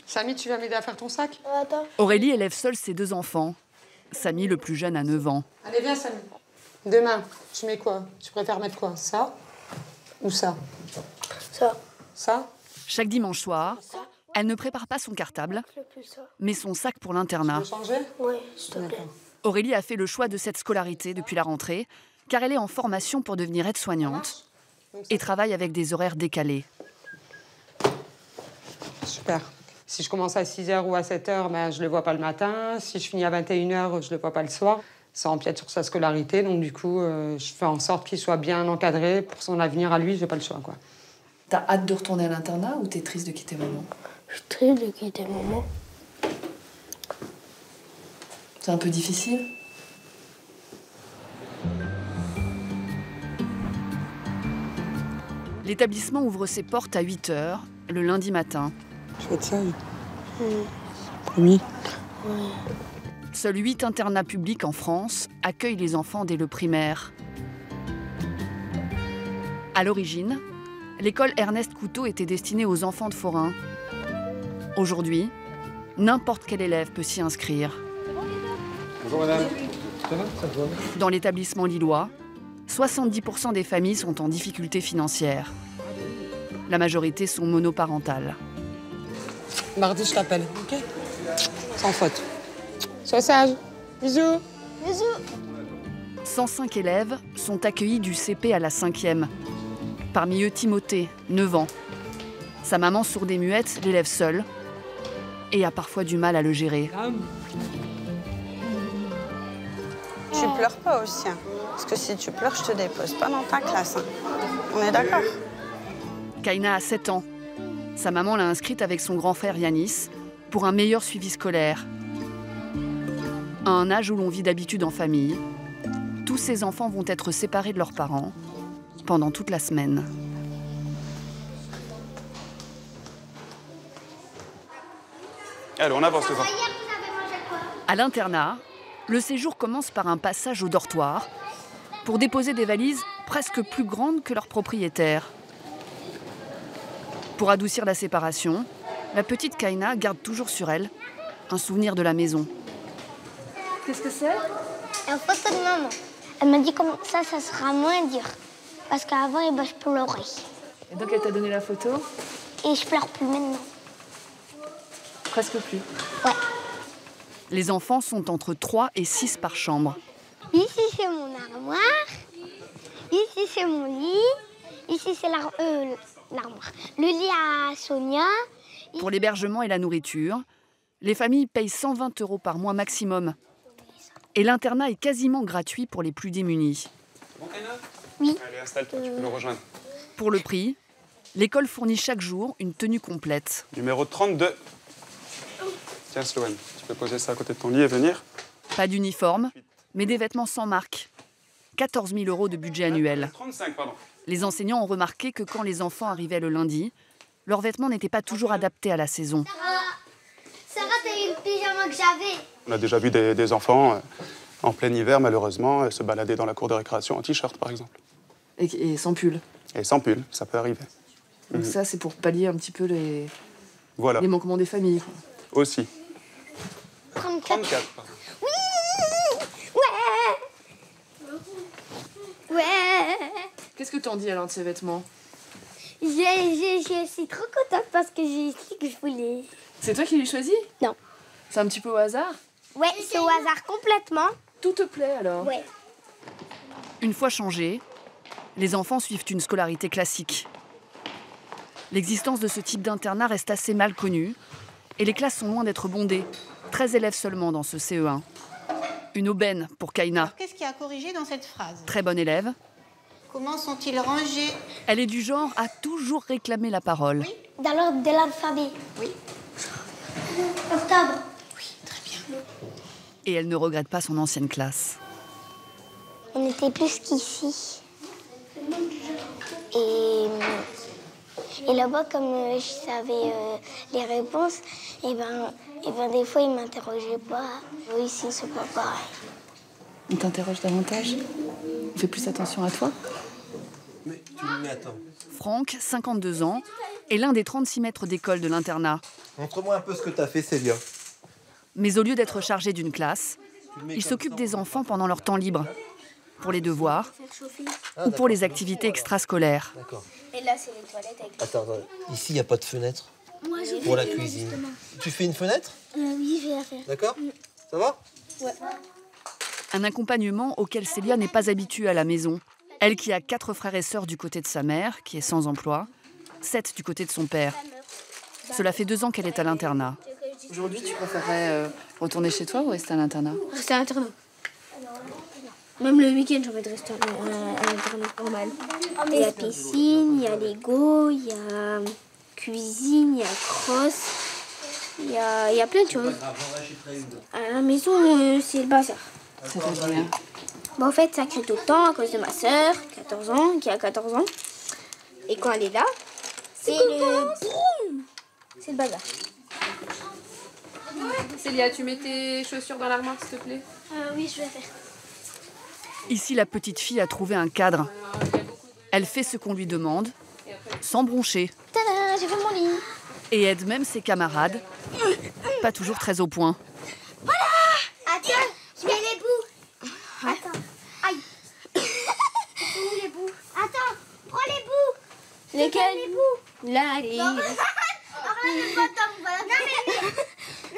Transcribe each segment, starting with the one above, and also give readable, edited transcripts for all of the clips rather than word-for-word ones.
Samy, tu vas m'aider à faire ton sac? Attends. Aurélie élève seule ses 2 enfants. Samy, le plus jeune, a 9 ans. Allez, viens, Samy. Demain, tu mets quoi? Tu préfères mettre quoi? Ça ou ça? Ça. Ça? Chaque dimanche soir, elle ne prépare pas son cartable, mais son sac pour l'internat. Tu veux changer? Oui, s'il te plaît. D'accord. Aurélie a fait le choix de cette scolarité depuis la rentrée, car elle est en formation pour devenir aide-soignante et travaille avec des horaires décalés. Super. Si je commence à 6h ou à 7h, ben, je ne le vois pas le matin. Si je finis à 21h, je ne le vois pas le soir. Ça empiète sur sa scolarité. Donc, du coup, je fais en sorte qu'il soit bien encadré pour son avenir à lui. Je n'ai pas le choix, quoi. T'as hâte de retourner à l'internat ou t'es triste de quitter maman? Je suis triste de quitter maman. C'est un peu difficile? L'établissement ouvre ses portes à 8h, le lundi matin. Tu fais de ça, oui. Promis. Oui. Seuls 8 internats publics en France accueillent les enfants dès le primaire. À l'origine, l'école Ernest Couteau était destinée aux enfants de forains. Aujourd'hui, n'importe quel élève peut s'y inscrire. Bonjour madame. Ça va? Ça va? Dans l'établissement lillois, 70% des familles sont en difficulté financière. La majorité sont monoparentales. Mardi, je t'appelle, OK? Sans faute. Sois sage. Bisous. Bisous. 105 élèves sont accueillis du CP à la 5e. Parmi eux, Timothée, 9 ans. Sa maman sourde et muette l'élève seule et a parfois du mal à le gérer. Tu pleures pas aussi, hein. Parce que si tu pleures, je te dépose pas dans ta classe. Hein. On est d'accord? Kaina a 7 ans. Sa maman l'a inscrite avec son grand frère Yanis pour un meilleur suivi scolaire. À un âge où l'on vit d'habitude en famille, tous ces enfants vont être séparés de leurs parents pendant toute la semaine. Allez, on avance les enfants. À l'internat, le séjour commence par un passage au dortoir pour déposer des valises presque plus grandes que leurs propriétaires. Pour adoucir la séparation, la petite Kaina garde toujours sur elle un souvenir de la maison. Qu'est-ce que c'est? Un photo de maman. Elle m'a dit comme ça sera moins dur. Parce qu'avant, je pleurais. Et donc elle t'a donné la photo? Et je pleure plus maintenant. Presque plus. Ouais. Les enfants sont entre 3 et 6 par chambre. Ici, c'est mon armoire. Ici, c'est mon lit. Ici, c'est l'armoire. Le lit à Sonia. Pour l'hébergement et la nourriture, les familles payent 120 € par mois maximum. Et l'internat est quasiment gratuit pour les plus démunis. Bon, Kaina? Oui. Allez, installe-toi, tu peux nous rejoindre. Pour le prix, l'école fournit chaque jour une tenue complète. Numéro 32. Tiens, Sloane, tu peux poser ça à côté de ton lit et venir. Pas d'uniforme, mais des vêtements sans marque. 14 000 € de budget annuel. 35, pardon. Les enseignants ont remarqué que quand les enfants arrivaient le lundi, leurs vêtements n'étaient pas toujours adaptés à la saison. Sarah, t'as eu le pyjama que j'avais. On a déjà vu des enfants en plein hiver, malheureusement, se balader dans la cour de récréation en t-shirt, par exemple. Et sans pull. Et sans pull, ça peut arriver. Donc ça, c'est pour pallier un petit peu les Voilà, manquements des familles, quoi. aussi. 34. 34, pardon. Ouais. Qu'est-ce que t'en dis alors de ces vêtements? Je suis trop contente parce que j'ai dit que je voulais. C'est toi qui les choisis? Non. C'est un petit peu au hasard? Ouais, c'est au hasard complètement. Tout te plaît alors? Ouais. Une fois changés, les enfants suivent une scolarité classique. L'existence de ce type d'internat reste assez mal connue et les classes sont loin d'être bondées. 13 élèves seulement dans ce CE1. Une aubaine pour Kaina. Qu'est-ce qu'il y a à corriger dans cette phrase? Très bonne élève. Comment sont-ils rangés? Elle est du genre à toujours réclamer la parole. Oui. Dans l'ordre de l'alphabet. Oui. Octobre. Oui, très bien. Et elle ne regrette pas son ancienne classe. On était plus qu'ici. Et là-bas, comme je savais les réponses, et ben, des fois, ils ne m'interrogeaient pas. Ici, c'est pas pareil. On t'interroge davantage? On fait plus attention à toi? Mais tu le mets, attends. Franck, 52 ans, est l'un des 36 maîtres d'école de l'internat. Montre-moi un peu ce que t'as fait, Célia. Mais au lieu d'être chargé d'une classe, il s'occupe des enfants pendant leur temps libre, pour les devoirs ou pour les activités extrascolaires. D'accord. Et là, c'est les toilettes avec les... Attends, ici, il n'y a pas de fenêtre pour la cuisine. Tu fais une fenêtre? Oui, je vais la faire. D'accord. Ça va? Ouais. Un accompagnement auquel Célia n'est pas habituée à la maison. Elle qui a 4 frères et sœurs du côté de sa mère, qui est sans emploi, 7 du côté de son père. Cela fait 2 ans qu'elle est à l'internat. Aujourd'hui, tu préférerais retourner chez toi ou rester à l'internat? Rester à l'internat. Même le week-end, j'ai envie de rester à l'internat normal. Il y a piscine, il y a Lego, il y a cuisine, il y a cross, il y a plein de choses. À la maison, c'est le bazar. Ça fait bien. Bon, en fait, ça crie tout le temps à cause de ma sœur, 14 ans, qui a 14 ans. Et quand elle est là, c'est le boum. C'est le bazar. Célia, tu mets tes chaussures dans l'armoire, s'il te plaît? Oui, je vais faire. Ici, la petite fille a trouvé un cadre. Elle fait ce qu'on lui demande, sans broncher. Tada, j'ai fait mon lit. Et aide même ses camarades, pas toujours très au point. Voilà. Attends, je mets les bouts. Attends. Aïe. Où les bouts? Attends, prends les bouts. Lesquels? Les bouts. Là, les... Non, le fantôme, voilà.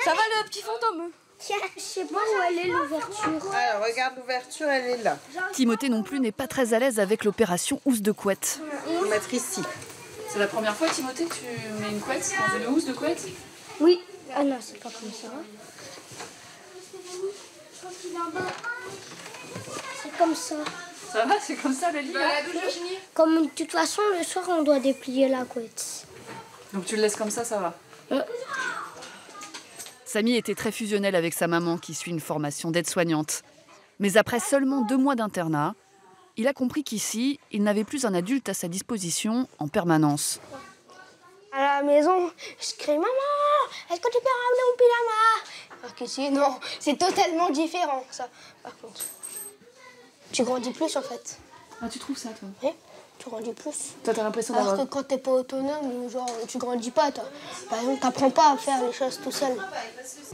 Ça va le petit fantôme? Tiens, je sais pas où elle est l'ouverture. Alors, regarde l'ouverture, elle est là. Timothée non plus n'est pas très à l'aise avec l'opération housse de couette. Il faut mettre ici. C'est la première fois, Timothée, que tu mets une couette dans une housse de couette? Oui. Ah non, c'est pas comme ça. C'est comme ça. Ça va, c'est comme ça le lit là? Comme de toute façon, le soir, on doit déplier la couette. Donc tu le laisses comme ça va? Samy était très fusionnel avec sa maman qui suit une formation d'aide-soignante. Mais après seulement 2 mois d'internat, il a compris qu'ici, il n'avait plus un adulte à sa disposition en permanence. À la maison, je crie « Maman, est-ce que tu peux ramener mon pyjama ?» Alors qu'ici, non, c'est totalement différent, ça. Par contre, tu grandis plus, en fait. Ah, tu trouves ça, toi? Oui, tu grandis plus. Toi, t'as l'impression Alors d'avoir... que quand t'es pas autonome, genre, tu grandis pas, toi. Par exemple, t'apprends pas à faire les choses tout seul.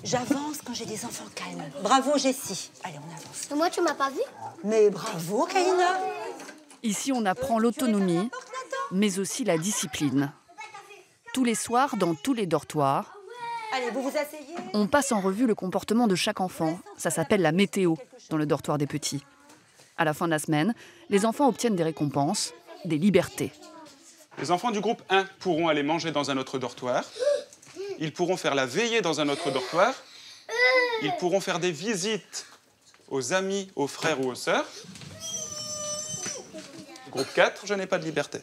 J'avance quand j'ai des enfants calmes. Bravo, Jessie. Allez, on avance. Et moi, tu m'as pas vu? Mais bravo, Kaina. Ici, on apprend l'autonomie, mais aussi la discipline. Tous les soirs, dans tous les dortoirs, Allez, vous vous asseyez. on passe en revue le comportement de chaque enfant. Ça s'appelle la météo dans le dortoir des petits. À la fin de la semaine, les enfants obtiennent des récompenses, des libertés. Les enfants du groupe 1 pourront aller manger dans un autre dortoir. Ils pourront faire la veillée dans un autre dortoir. Ils pourront faire des visites aux amis, aux frères ou aux sœurs. Groupe 4, je n'ai pas de liberté.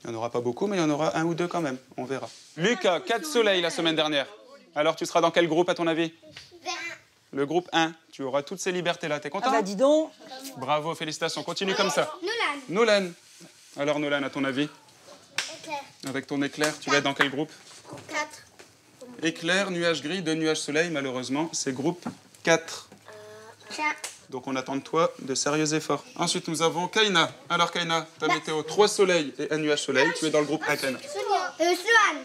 Il n'y en aura pas beaucoup, mais il y en aura 1 ou 2 quand même. On verra. Lucas, 4 soleils la semaine dernière. Alors, tu seras dans quel groupe, à ton avis? Le groupe 1. Tu auras toutes ces libertés-là. T'es content? Ah bah dis donc. Bravo, félicitations. Continue comme ça. Nolan. Nolan. Alors, Nolan, à ton avis? Éclair. Avec ton éclair, tu vas être dans quel groupe? 4. Éclair, nuage gris, 2 nuages soleil, malheureusement, c'est groupe 4. Tiens. Donc on attend de toi de sérieux efforts. Ensuite, nous avons Kaina. Alors Kaina, ta météo, 3 soleils et 1 nuage soleil. Tu es dans le groupe 1, Kaina. Sloane.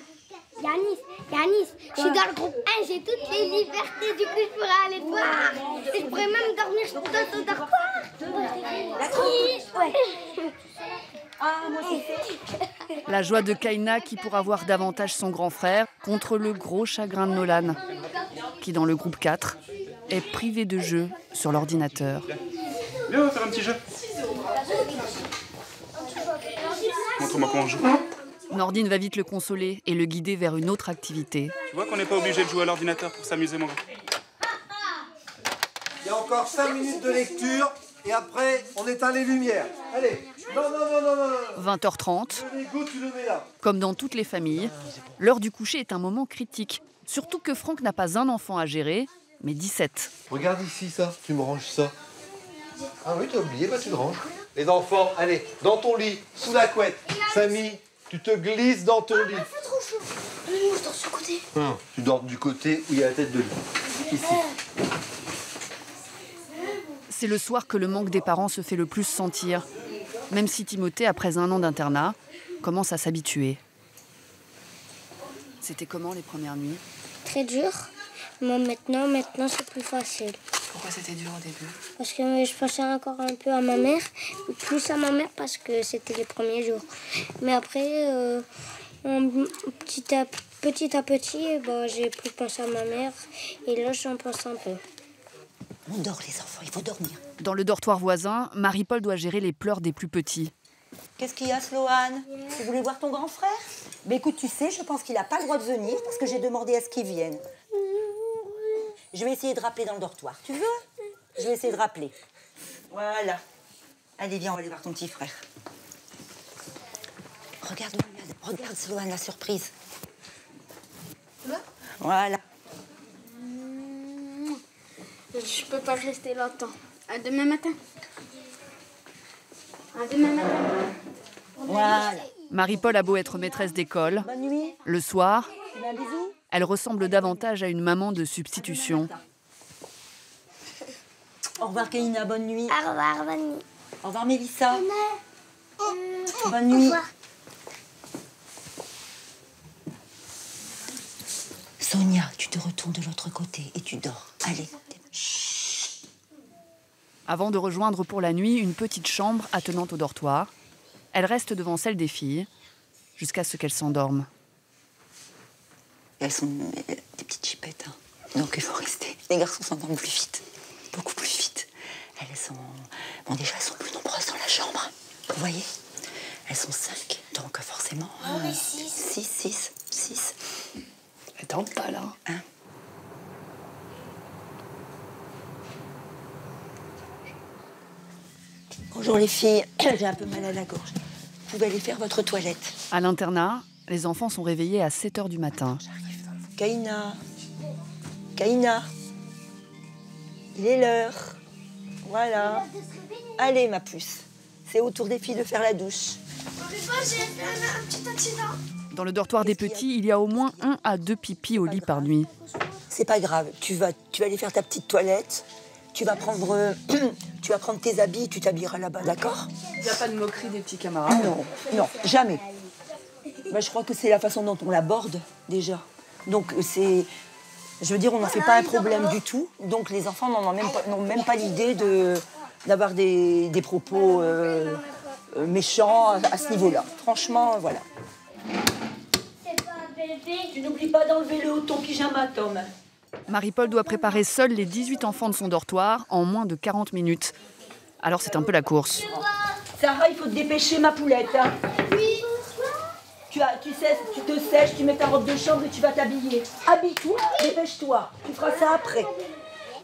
Yanis, je suis dans le groupe 1, j'ai toutes les libertés, du coup je pourrais aller te voir. Et je pourrais même dormir dans ton dortoir. Ouais. Ah, moi aussi. La joie de Kaina qui pourra voir davantage son grand frère contre le gros chagrin de Nolan, qui dans le groupe 4 est privé de jeu sur l'ordinateur. Viens, on va faire un petit jeu. Montre-moi comment on joue. Nordine va vite le consoler et le guider vers une autre activité. Tu vois qu'on n'est pas obligé de jouer à l'ordinateur pour s'amuser, mon gars. Il y a encore 5 minutes de lecture et après, on éteint les lumières. Allez. Non. 20h30, Le Lego, tu le mets là. comme dans toutes les familles, l'heure du coucher est un moment critique. Surtout que Franck n'a pas un enfant à gérer, mais 17. Regarde ici, ça. Tu me ranges ça. Ah oui, t'as oublié, bah tu le ranges. Les enfants, allez, dans ton lit, sous la couette. Samy, tu te glisses dans ton lit. C'est trop chaud. Moi, je dors sur le côté. Non, tu dors du côté où il y a la tête de lit. Ici. C'est le soir que le manque des parents se fait le plus sentir. même si Timothée, après 1 an d'internat, commence à s'habituer. C'était comment les premières nuits? Très dur. Mais maintenant c'est plus facile. Pourquoi c'était dur au début? Parce que je pensais encore un peu à ma mère, plus à ma mère parce que c'était les premiers jours. Mais après, petit à petit, j'ai plus pensé à ma mère et là j'en pense un peu. On dort les enfants, il faut dormir. Dans le dortoir voisin, Marie-Paul doit gérer les pleurs des plus petits. Qu'est-ce qu'il y a, Sloane? Tu voulais voir ton grand frère? Mais écoute, tu sais, je pense qu'il n'a pas le droit de venir parce que j'ai demandé à ce qu'il vienne. Je vais essayer de rappeler dans le dortoir. Tu veux? Je vais essayer de rappeler. Voilà. Allez, viens, on va aller voir ton petit frère. Regarde, Sloane, la surprise. Voilà. Je peux pas rester longtemps. À demain matin. À demain matin. Voilà. Marie-Paul a beau être maîtresse d'école, Bonne nuit. le soir, Tu veux un bisou? elle ressemble davantage à une maman de substitution. Au revoir, Kaina, bonne nuit. Au revoir, bonne nuit. Au revoir, Mélissa. Bonne nuit. Au revoir. Sonia, tu te retournes de l'autre côté et tu dors. Allez. Avant de rejoindre pour la nuit une petite chambre attenante au dortoir, elle reste devant celle des filles jusqu'à ce qu'elles s'endorment. Elles sont des petites chipettes, hein. Donc il faut rester. Les garçons s'endorment plus vite, beaucoup plus vite. Elles sont... Bon, déjà, elles sont plus nombreuses dans la chambre. Vous voyez? Elles sont 5, donc forcément... 6. Elle tente pas, là. Hein? Bonjour les filles, j'ai un peu mal à la gorge. Vous pouvez aller faire votre toilette. À l'internat, les enfants sont réveillés à 7 h du matin. Kaina, il est l'heure. Voilà. Allez, ma puce, c'est au tour des filles de faire la douche. Dans le dortoir des petits, il y a au moins 1 à 2 pipis au lit par nuit. C'est pas grave, tu vas aller faire ta petite toilette. Tu vas prendre tes habits, tu t'habilleras là-bas, d'accord? Il n'y a pas de moquerie des petits camarades? Non, jamais. Bah, je crois que c'est la façon dont on l'aborde, déjà. Donc, je veux dire, on n'en fait pas un problème du tout. Donc, les enfants n'ont même pas l'idée d'avoir des propos méchants à ce niveau-là. Franchement, voilà. Tu n'oublies pas d'enlever le haut de ton pyjama, Tom. Marie-Paul doit préparer seule les 18 enfants de son dortoir en moins de 40 minutes. Alors c'est un peu la course. Sarah, il faut te dépêcher, ma poulette. Hein. Oui. Tu te sèches, tu mets ta robe de chambre et tu vas t'habiller. Habille-toi, dépêche-toi. Tu feras ça après.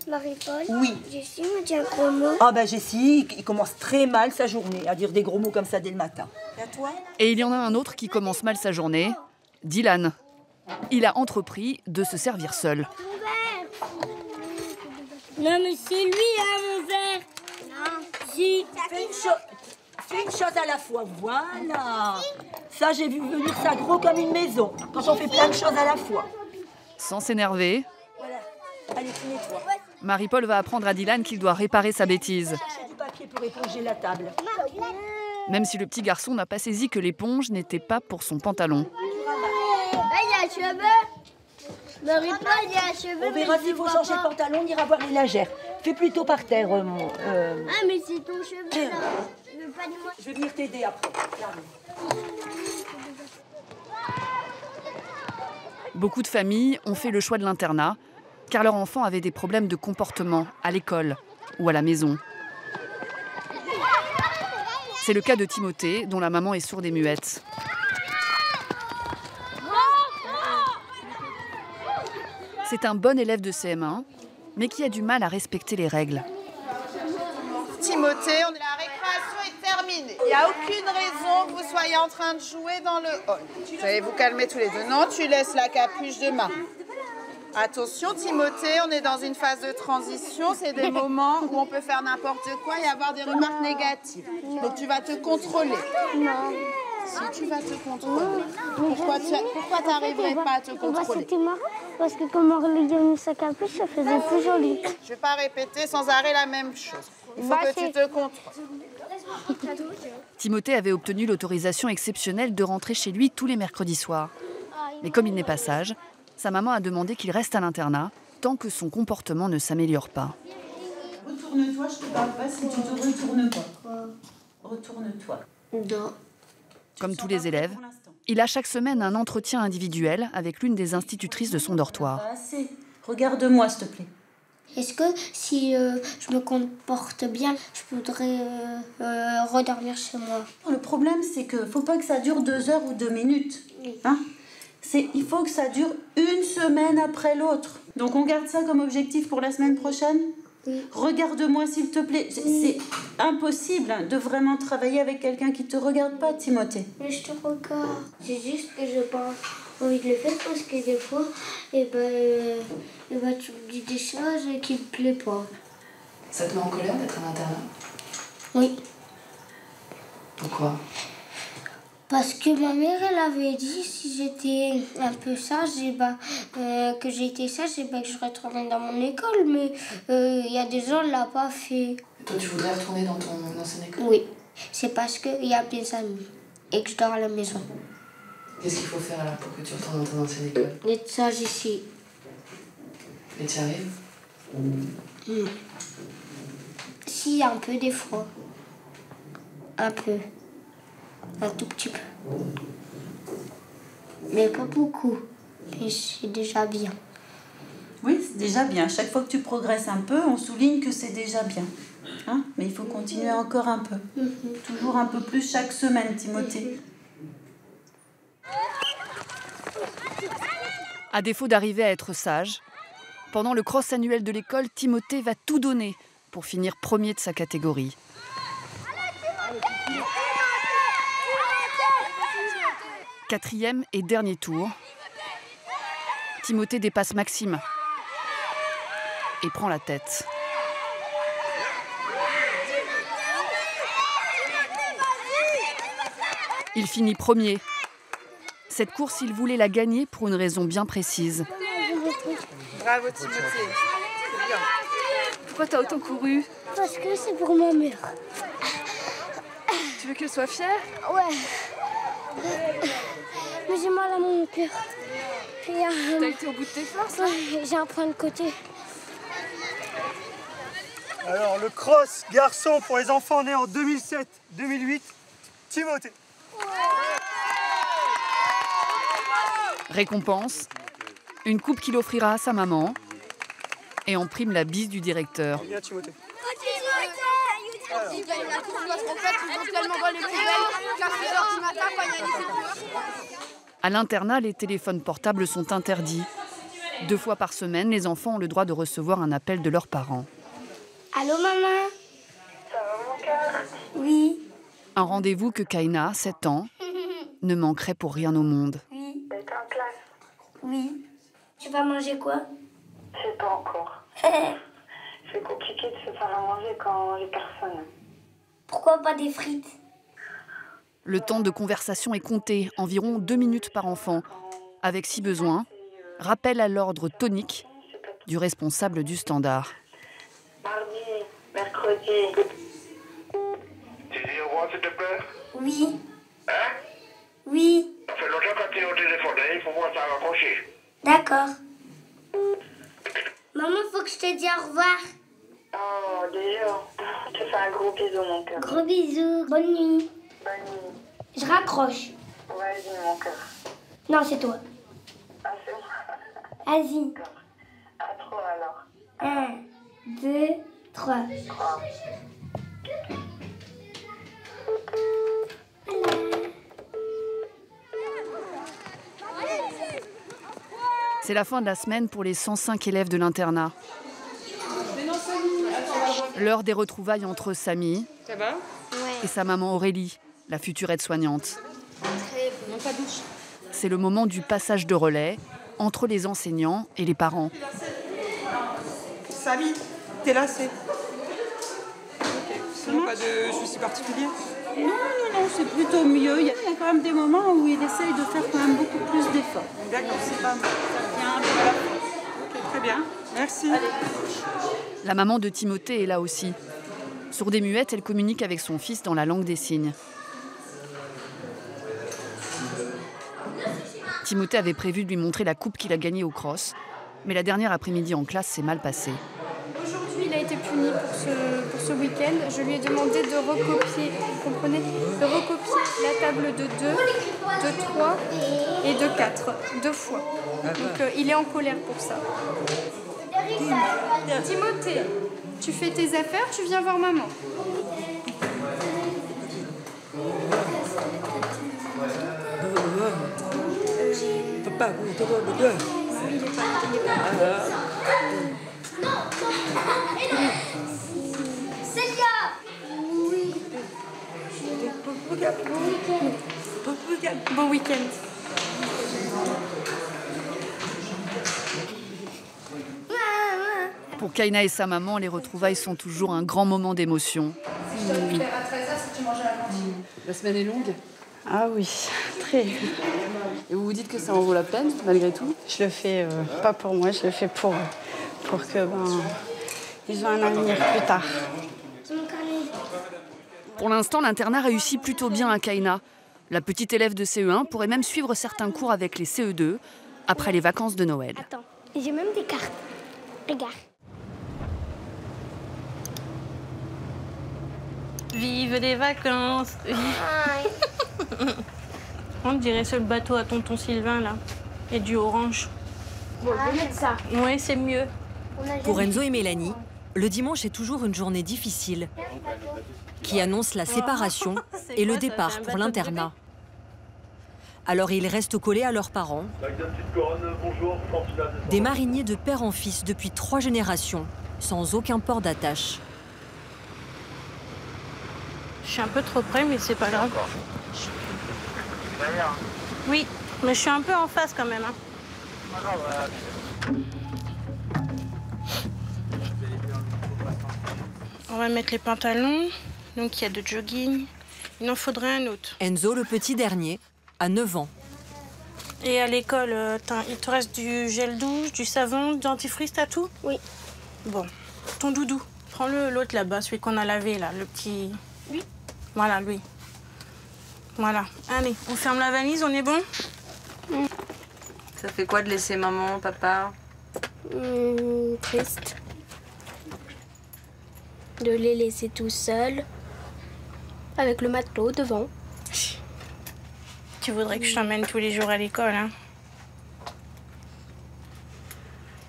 Marie-Paul? Oui. Jessie me dit un gros mot. Ah ben Jessie, il commence très mal sa journée à dire des gros mots comme ça dès le matin. Et à toi? Et il y en a un autre qui commence mal sa journée, Dylan. Il a entrepris de se servir seul. Non, mais c'est lui, hein, mon verre. Non. Si. Fais une chose à la fois, voilà. Ça, j'ai vu venir ça gros comme une maison, quand on fait plein de choses à la fois. Sans s'énerver, Voilà. Allez, tu nettoies. Marie-Paul va apprendre à Dylan qu'il doit réparer sa bêtise. J'ai du papier pour éponger la table. Même si le petit garçon n'a pas saisi que l'éponge n'était pas pour son pantalon. Il y a un cheveu. Marie-Paul, il y a un cheveu. On verra s'il faut changer de pantalon, on ira voir les lingères. Fais plutôt par terre, mon... Ah, mais c'est ton cheveu, là. Je veux pas de moi. Je vais venir t'aider après. Beaucoup de familles ont fait le choix de l'internat, car leur enfant avait des problèmes de comportement à l'école ou à la maison. C'est le cas de Timothée, dont la maman est sourde et muette. C'est un bon élève de CM1, mais qui a du mal à respecter les règles. Timothée, la récréation est terminée. Il n'y a aucune raison que vous soyez en train de jouer dans le hall. Vous allez vous calmer tous les deux. Non, tu laisses la capuche de main. Attention Timothée, on est dans une phase de transition. C'est des moments où on peut faire n'importe quoi et avoir des remarques négatives. Donc tu vas te contrôler. Non. Si tu vas te contrôler. Pourquoi tu n'arriverais pas à te contrôler? C'était marrant, parce que quand Marley a mis sa capuche, ça faisait plus joli. Je ne vais pas répéter sans arrêt la même chose. Il faut que tu te contrôles. Timothée avait obtenu l'autorisation exceptionnelle de rentrer chez lui tous les mercredis soirs. Mais comme il n'est pas sage, sa maman a demandé qu'il reste à l'internat tant que son comportement ne s'améliore pas. Retourne-toi, je te parle pas si tu te retournes pas. Retourne-toi. Non. Comme tous les élèves, il a chaque semaine un entretien individuel avec l'une des institutrices de son dortoir. Assez. Regarde-moi, s'il te plaît. Est-ce que si je me comporte bien, je voudrais redormir chez moi? Le problème, c'est que faut pas que ça dure 2 heures ou 2 minutes. Hein? Il faut que ça dure une semaine après l'autre. Donc on garde ça comme objectif pour la semaine prochaine? Oui. Regarde-moi, s'il te plaît. C'est impossible de vraiment travailler avec quelqu'un qui te regarde pas, Timothée. Mais je te regarde. C'est juste que je n'ai pas envie de le faire parce que des fois, tu me dis des choses qui ne me plaisent pas. Ça te met en colère d'être à l'internat? Oui. Pourquoi? Parce que ma mère, elle avait dit si j'étais un peu sage, que j'étais sage, que je retournais dans mon école. Mais il y a des gens, elle ne l'a pas fait. Toi, tu voudrais retourner dans ton ancienne école? Oui. C'est parce qu'il y a des amis et que je dors à la maison. Qu'est-ce qu'il faut faire alors pour que tu retournes dans ton ancienne école? Être sage ici. Et tu y arrives? Si, un peu des fois. Un peu. Un tout petit peu. Mais pas beaucoup. Mais c'est déjà bien. Oui, c'est déjà bien. Chaque fois que tu progresses un peu, on souligne que c'est déjà bien. Hein? Mais il faut continuer encore un peu. Toujours un peu plus chaque semaine, Timothée. À défaut d'arriver à être sage, pendant le cross annuel de l'école, Timothée va tout donner pour finir premier de sa catégorie. Quatrième et dernier tour, Timothée dépasse Maxime et prend la tête. Il finit premier. Cette course, il voulait la gagner pour une raison bien précise. Bravo Timothée, c'est bien. Pourquoi t'as autant couru? Parce que c'est pour ma mère. Tu veux qu'elle soit fière? Ouais. Mais j'ai mal à mon cœur. T'as été au bout de tes forces? Ouais, j'ai un point de côté. Alors, le cross garçon pour les enfants nés en 2007-2008, Timothée. Récompense, une coupe qu'il offrira à sa maman et en prime la bise du directeur. Bien, Timothée. À l'internat, les téléphones portables sont interdits. 2 fois par semaine, les enfants ont le droit de recevoir un appel de leurs parents. Allô, maman? Ça va, mon cœur? Oui. Un rendez-vous que Kaina, 7 ans, ne manquerait pour rien au monde. Oui. T'es en classe? Oui. Tu vas manger quoi? Je sais pas encore. C'est compliqué de se faire à manger quand j'ai personne. Pourquoi pas des frites? Le temps de conversation est compté, environ 2 minutes par enfant, avec si besoin, rappel à l'ordre tonique du responsable du standard. Mardi, mercredi. Tu dis au revoir, s'il te plaît? Oui. Hein? Oui. Ça fait longtemps que tu es au téléphone, il faut voir ça raccrocher. D'accord. Maman, faut que je te dise au revoir. Oh, déjà. Je te fais un gros bisou, mon cœur. Gros bisous. Bonne nuit. Bonne nuit. Je raccroche. Vas-y, mon cœur. Non, c'est toi. Ah, c'est moi. Vas-y. À 3 alors. 1, 2, 3. 3. C'est la fin de la semaine pour les 105 élèves de l'internat. L'heure des retrouvailles entre Samy et sa maman Aurélie, la future aide-soignante. C'est le moment du passage de relais entre les enseignants et les parents. Samy, t'es lassée. Okay. Sinon, pas de soucis particuliers? Non, c'est plutôt mieux. Il y a quand même des moments où il essaye de faire quand même beaucoup plus d'efforts. D'accord, c'est pas mal. Ça vient un peu à la fin. Ok, très bien. Merci. La maman de Timothée est là aussi. Sourde et muette, elle communique avec son fils dans la langue des signes. Timothée avait prévu de lui montrer la coupe qu'il a gagnée au cross, mais la dernière après-midi en classe s'est mal passée. Aujourd'hui, il a été puni pour ce week-end. Je lui ai demandé de recopier, vous comprenez, de recopier la table de 2, de 3 et de 4, 2 fois. Donc il est en colère pour ça. Timothée, tu fais tes affaires, tu viens voir maman. Papa, il est pas. Bon week-end. Pour Kaina et sa maman, les retrouvailles sont toujours un grand moment d'émotion. La semaine est longue? Ah oui, très. Et vous vous dites que ça en vaut la peine, malgré tout? Je le fais pas pour moi, je le fais pour que ils ont un avenir plus tard. Pour l'instant, l'internat réussit plutôt bien à Kaina. La petite élève de CE1 pourrait même suivre certains cours avec les CE2 après les vacances de Noël. Attends, j'ai même des cartes. Regarde. Vive les vacances. On dirait sur le bateau à tonton Sylvain là. Et du orange. Bon, je vais mettre ça. Oui, c'est mieux. Pour Enzo et Mélanie, le dimanche est toujours une journée difficile qui annonce la séparation et le départ pour l'internat. Alors ils restent collés à leurs parents, des mariniers de père en fils depuis 3 générations, sans aucun port d'attache. Je suis un peu trop près, mais c'est pas grave. Oui, mais je suis un peu en face quand même. On va mettre les pantalons. Donc il y a de jogging. Il en faudrait un autre. Enzo, le petit dernier, a 9 ans. Et à l'école, il te reste du gel douche, du savon, du dentifrice, t'as tout? Oui. Bon, ton doudou, prends-le, l'autre là-bas, celui qu'on a lavé là, le petit... Lui? Voilà, lui. Voilà. Allez, on ferme la valise, on est bon? Ça fait quoi de laisser maman, papa? Triste. De les laisser tout seuls, avec le matelot devant. Tu voudrais que je t'emmène tous les jours à l'école, hein?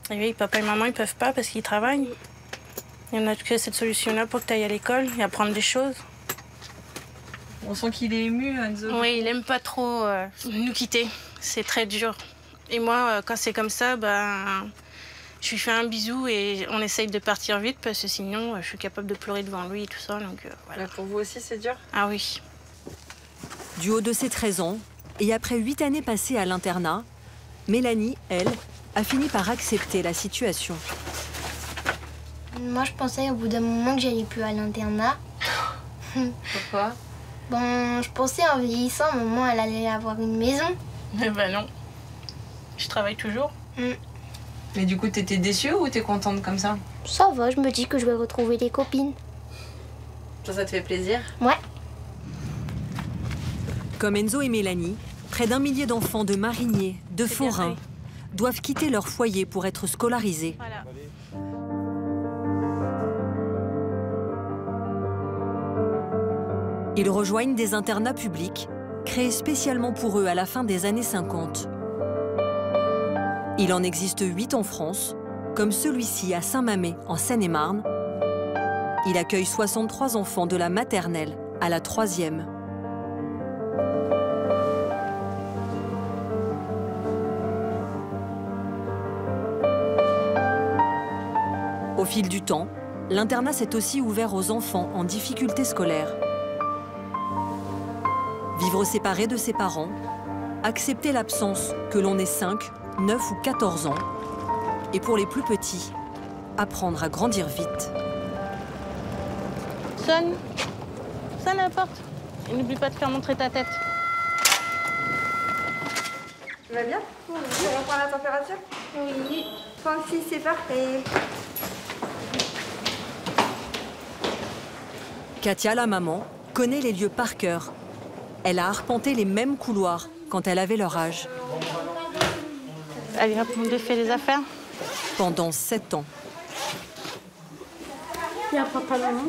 Et oui, papa et maman, ils peuvent pas parce qu'ils travaillent. Il y en a que cette solution-là pour que tu ailles à l'école et apprendre des choses. On sent qu'il est ému, Enzo. Oui, il aime pas trop nous quitter. C'est très dur. Et moi, quand c'est comme ça, je lui fais un bisou et on essaye de partir vite parce que sinon, je suis capable de pleurer devant lui et tout ça. Donc, voilà. Pour vous aussi, c'est dur? Ah oui. Du haut de ses 13 ans, et après 8 années passées à l'internat, Mélanie, elle, a fini par accepter la situation. Moi, je pensais au bout d'un moment que j'allais plus à l'internat. Pourquoi? Bon, je pensais en vieillissant, maman, elle allait avoir une maison. Eh ben non. Je travaille toujours. Mais du coup, t'étais déçue ou t'es contente comme ça? Ça va, je me dis que je vais retrouver des copines. Ça te fait plaisir? Ouais. Comme Enzo et Mélanie, près d'1 millier d'enfants de mariniers, de forains, doivent quitter leur foyer pour être scolarisés. Voilà. Ils rejoignent des internats publics, créés spécialement pour eux à la fin des années 50. Il en existe 8 en France, comme celui-ci à Saint-Mamet, en Seine-et-Marne. Il accueille 63 enfants de la maternelle à la 3e. Au fil du temps, l'internat s'est aussi ouvert aux enfants en difficulté scolaire. Vivre séparé de ses parents, accepter l'absence que l'on ait 5, 9 ou 14 ans, et pour les plus petits, apprendre à grandir vite. Sonne à la porte. Et n'oublie pas de faire montrer ta tête. Tu vas bien? Oui. Tu reprends la température? Oui. 36, c'est parfait. Katia, la maman, connaît les lieux par cœur. Elle a arpenté les mêmes couloirs quand elle avait leur âge. Allez hop, on défait les affaires. Pendant 7 ans. Il y a papa, maman.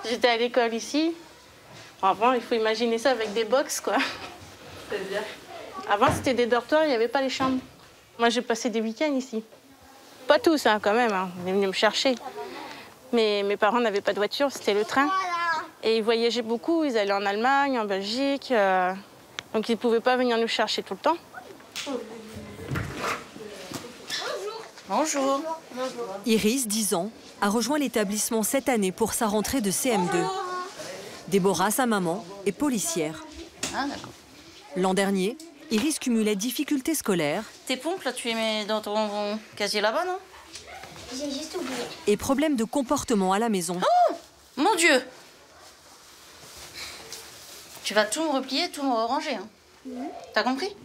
J'étais à l'école ici. Avant, il faut imaginer ça avec des box, quoi. C'est-à-dire ? Avant, c'était des dortoirs, il n'y avait pas les chambres. Moi, j'ai passé des week-ends ici. Pas tous, hein, quand même. Hein. Ils venaient me chercher. Mais mes parents n'avaient pas de voiture, c'était le train. Et ils voyageaient beaucoup. Ils allaient en Allemagne, en Belgique. Donc, ils ne pouvaient pas venir nous chercher tout le temps. Bonjour. Iris, 10 ans, a rejoint l'établissement cette année pour sa rentrée de CM2. Déborah, sa maman, est policière. Ah, d'accord. L'an dernier, Iris cumulait difficultés scolaires. Tes pompes, là, tu les mets dans ton casier là-bas, non? J'ai juste oublié. Et problèmes de comportement à la maison. Oh, mon Dieu! Tu vas tout me replier, tout me ranger. Hein. T'as compris?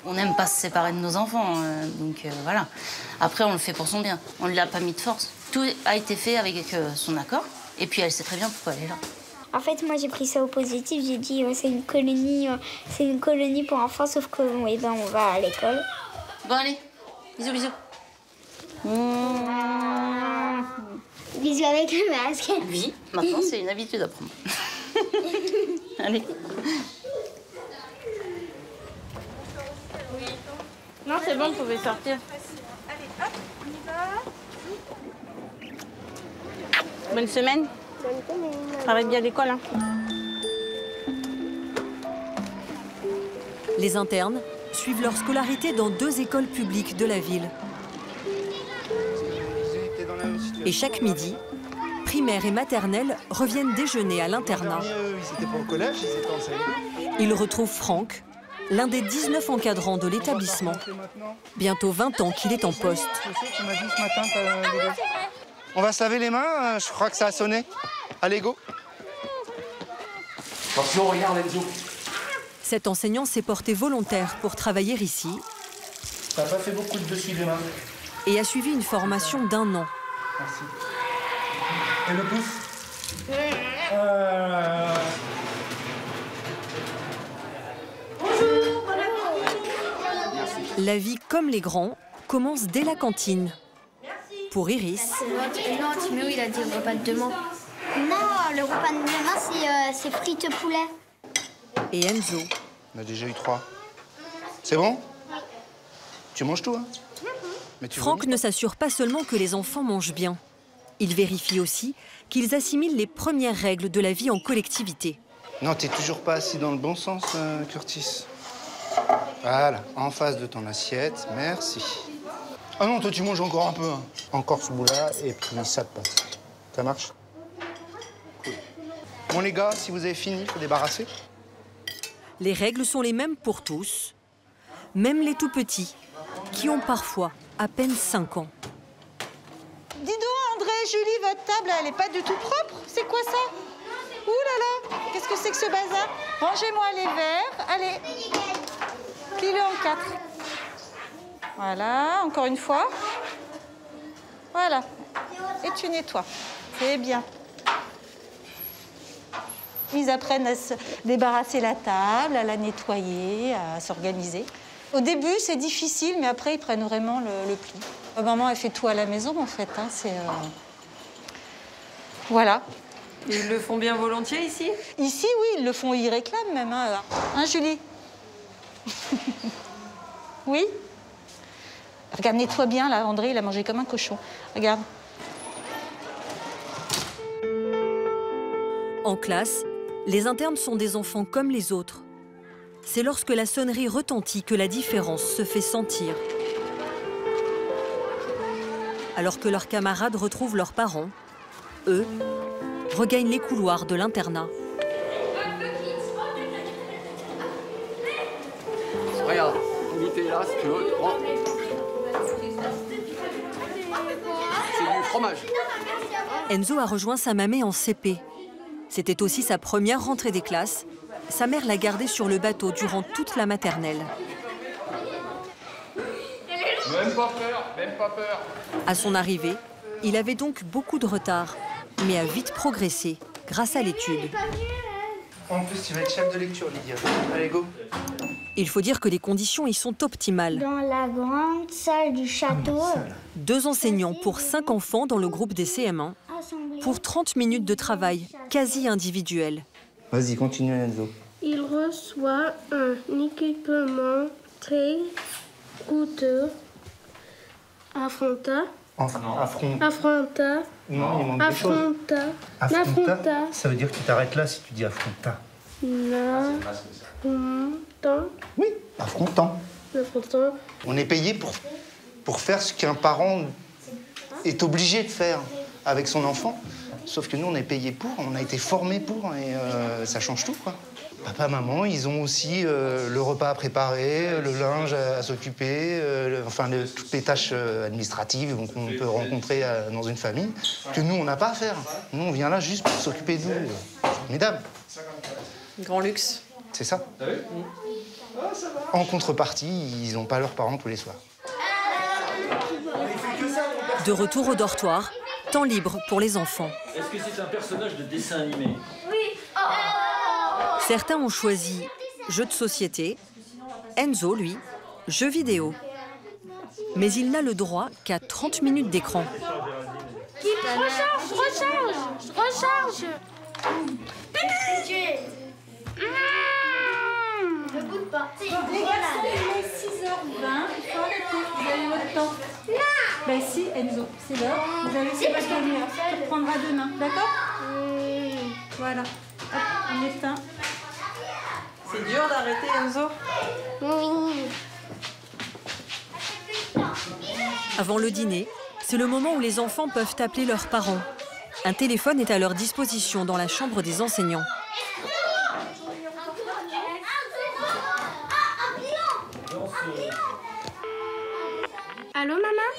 On n'aime pas se séparer de nos enfants, donc voilà. Après, on le fait pour son bien. On ne l'a pas mis de force. Tout a été fait avec son accord. Et puis, elle sait très bien pourquoi elle est là. En fait, moi, j'ai pris ça au positif. J'ai dit c'est une colonie pour enfants, sauf que on va à l'école. Bon, allez. Bisous, bisous. Bisous avec le masque. Oui, maintenant, c'est une habitude à prendre. Allez. Non, c'est bon, vous pouvez sortir. Allez, hop, on y va. Bonne semaine. Travaille bien à l'école. Hein. Les internes suivent leur scolarité dans 2 écoles publiques de la ville. Et chaque midi, primaire et maternelle reviennent déjeuner à l'internat. Ils retrouvent Franck, l'un des 19 encadrants de l'établissement. Bientôt 20 ans qu'il est en poste. On va se laver les mains, je crois que ça a sonné. Allez, go. Attention, regarde Enzo. Cet enseignant s'est porté volontaire pour travailler ici. T'as pas fait beaucoup de dessus des mains. Et a suivi une formation d'1 an. Merci. Et le pouce La vie comme les grands commence dès la cantine. Pour Iris. Non, Timéo, il a dit le repas de demain. Non, le repas de demain, c'est frites poulet. Et Enzo. On a déjà eu 3. C'est bon? Tu manges tout, hein? Franck ne s'assure pas seulement que les enfants mangent bien. Il vérifie aussi qu'ils assimilent les premières règles de la vie en collectivité. Non, t'es toujours pas assis dans le bon sens, Curtis. Voilà, en face de ton assiette, merci. Ah non, toi tu manges encore un peu. Hein. Encore ce bout-là, et puis ça te passe. Ça marche? Cool. Bon les gars, si vous avez fini, il faut débarrasser. Les règles sont les mêmes pour tous, même les tout petits, qui ont parfois à peine 5 ans. Dis donc, André, Julie, votre table, elle est pas du tout propre. C'est quoi ça? Ouh là là, qu'est-ce que c'est que ce bazar? Rangez-moi les verres. Allez, plie-le en 4. Voilà, encore une fois. Voilà. Et tu nettoies. C'est bien. Ils apprennent à se débarrasser la table, à la nettoyer, à s'organiser. Au début, c'est difficile, mais après, ils prennent vraiment le pli. Maman, elle fait tout à la maison, en fait. Hein, Voilà. Ils le font bien volontiers, ici? Ici, oui, ils le font, ils réclament même. Hein, Julie? Oui? Regarde, nettoie bien, là. André, il a mangé comme un cochon. Regarde. En classe, les internes sont des enfants comme les autres. C'est lorsque la sonnerie retentit que la différence se fait sentir. Alors que leurs camarades retrouvent leurs parents, eux regagnent les couloirs de l'internat. Regarde, l'unité est là, si tu veux, prends. C'est du fromage. Enzo a rejoint sa mamie en CP. C'était aussi sa première rentrée des classes. Sa mère l'a gardé sur le bateau durant toute la maternelle. Même pas peur, même pas peur. À son arrivée, il avait donc beaucoup de retard, mais a vite progressé grâce à l'étude. En plus, tu vas être chef de lecture, Lydia. Allez, go. Il faut dire que les conditions y sont optimales. Dans la grande salle du château. 2 enseignants pour 5 enfants dans le groupe des CM1, pour 30 minutes de travail quasi individuel. Vas-y, continue, Enzo. Il reçoit un équipement très coûteux. Affronta. Affronta. Non, il manque des choses. Affronta. Ça veut dire que tu t'arrêtes là si tu dis affronta. Oui, affrontant. On est payé pour faire ce qu'un parent est obligé de faire avec son enfant. Sauf que nous, on est payé pour, on a été formés pour, et ça change tout, quoi. Papa, maman, ils ont aussi le repas à préparer, le linge à s'occuper, toutes les tâches administratives qu'on peut rencontrer dans une famille, que nous, on n'a pas à faire. Nous, on vient là juste pour s'occuper de nous. Mesdames. Grand luxe. C'est ça. En contrepartie, ils n'ont pas leurs parents tous les soirs. De retour au dortoir, temps libre pour les enfants. Est-ce que c'est un personnage de dessin animé? Oui. Certains ont choisi jeux de société, Enzo, lui, jeux vidéo. Mais il n'a le droit qu'à 30 minutes d'écran. Je recharge. Ne goûte pas. Les garçons, il est 6h20, il faut arrêter, vous avez votre temps. Non. Ben si, Enzo, c'est l'heure. Vous avez fait votre demi-heure. Tu reprendras demain, d'accord? Voilà. Hop, on éteint. C'est dur d'arrêter, Enzo? Oui. Avant le dîner, c'est le moment où les enfants peuvent appeler leurs parents. Un téléphone est à leur disposition dans la chambre des enseignants. Allô, maman?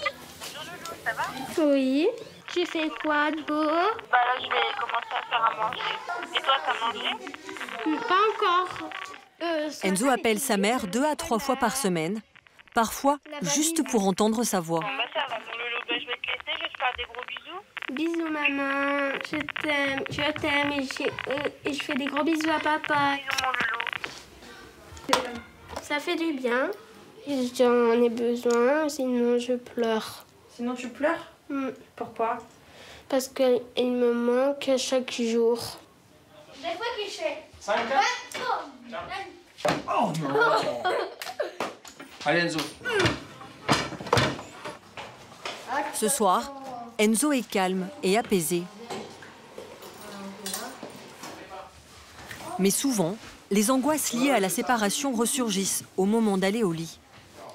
Ça va? Oui. Tu fais quoi de beau? Bah là, je vais commencer à faire à manger. Et toi, t'as mangé? Pas encore. Enzo appelle sa mère 2 à 3 fois par semaine, parfois juste pour entendre sa voix. Bon, bah ça va, mon loulou. Bah, je vais te laisser, je vais te faire des gros bisous. Bisous, maman. Je t'aime et je fais des gros bisous à papa. Bisous, mon loulou. Ça fait du bien. J'en ai besoin, sinon je pleure. Sinon tu pleures? Pourquoi? Parce qu'il me manque à chaque jour. C'est quoi qui fait? 5 Oh non. Allez, Enzo. Ce soir, Enzo est calme et apaisé. Mais souvent, les angoisses liées à la séparation ressurgissent au moment d'aller au lit.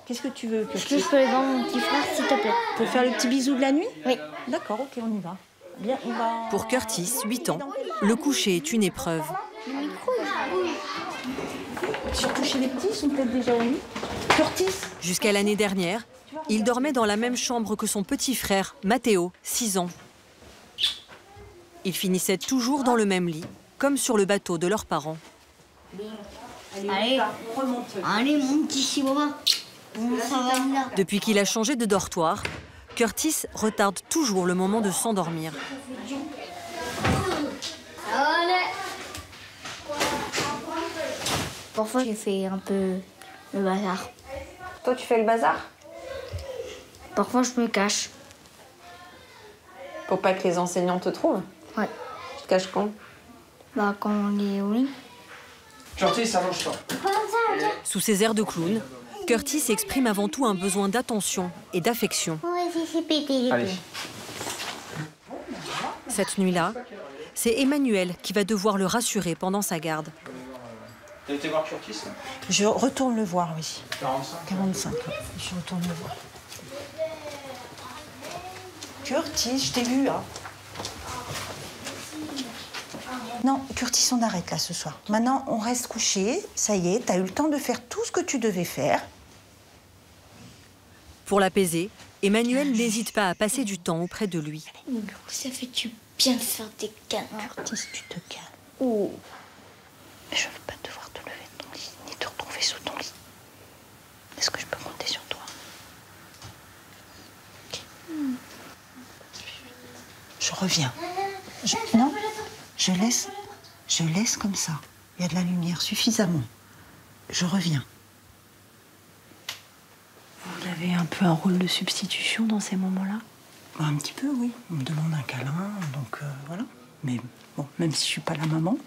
Qu'est-ce que tu veux? Est-ce que je peux aller voir mon petit frère, s'il te plaît? Pour faire le petit bisou de la nuit? Oui. D'accord, ok, on y va. Bien, on va... Pour Curtis, 8 ans, le coucher est une épreuve. Le micro, il bouge. Surtout chez les petits, ils sont peut-être déjà au lit. Curtis! Jusqu'à l'année dernière, il dormait dans la même chambre que son petit frère, Matteo, 6 ans. Ils finissaient toujours dans le même lit, comme sur le bateau de leurs parents. Allez, remonte. Allez, mon petit chihuahua. Ça va là. Depuis qu'il a changé de dortoir, Curtis retarde toujours le moment de s'endormir. Allez. Parfois, j'ai fait un peu le bazar. Toi, tu fais le bazar? Parfois, je me cache. Pour pas que les enseignants te trouvent? Ouais. Tu te caches quand? Bah, quand on est au lit. Curtis, allonge-toi. Sous ses airs de clown, Curtis exprime avant tout un besoin d'attention et d'affection. Allez. Cette nuit-là, c'est Emmanuel qui va devoir le rassurer pendant sa garde. T'as été voir Curtis là? Je retourne le voir, oui. 45. 45, je retourne le voir. Curtis, je t'ai vu, hein. Non, Curtis, on arrête là ce soir. Maintenant, on reste couché. Ça y est, t'as eu le temps de faire tout ce que tu devais faire. Pour l'apaiser, Emmanuel n'hésite pas à passer du temps auprès de lui. Ça fait du bien de faire des câlins. Curtis, tu te calmes. Oh. Mais je ne veux pas devoir te lever de ton lit, ni te retrouver sous ton lit. Est-ce que je peux compter sur toi? Je laisse comme ça. Il y a de la lumière suffisamment. Je reviens. Vous avez un peu un rôle de substitution dans ces moments-là? Un petit peu, oui. On me demande un câlin, donc voilà. Mais bon, même si je suis pas la maman.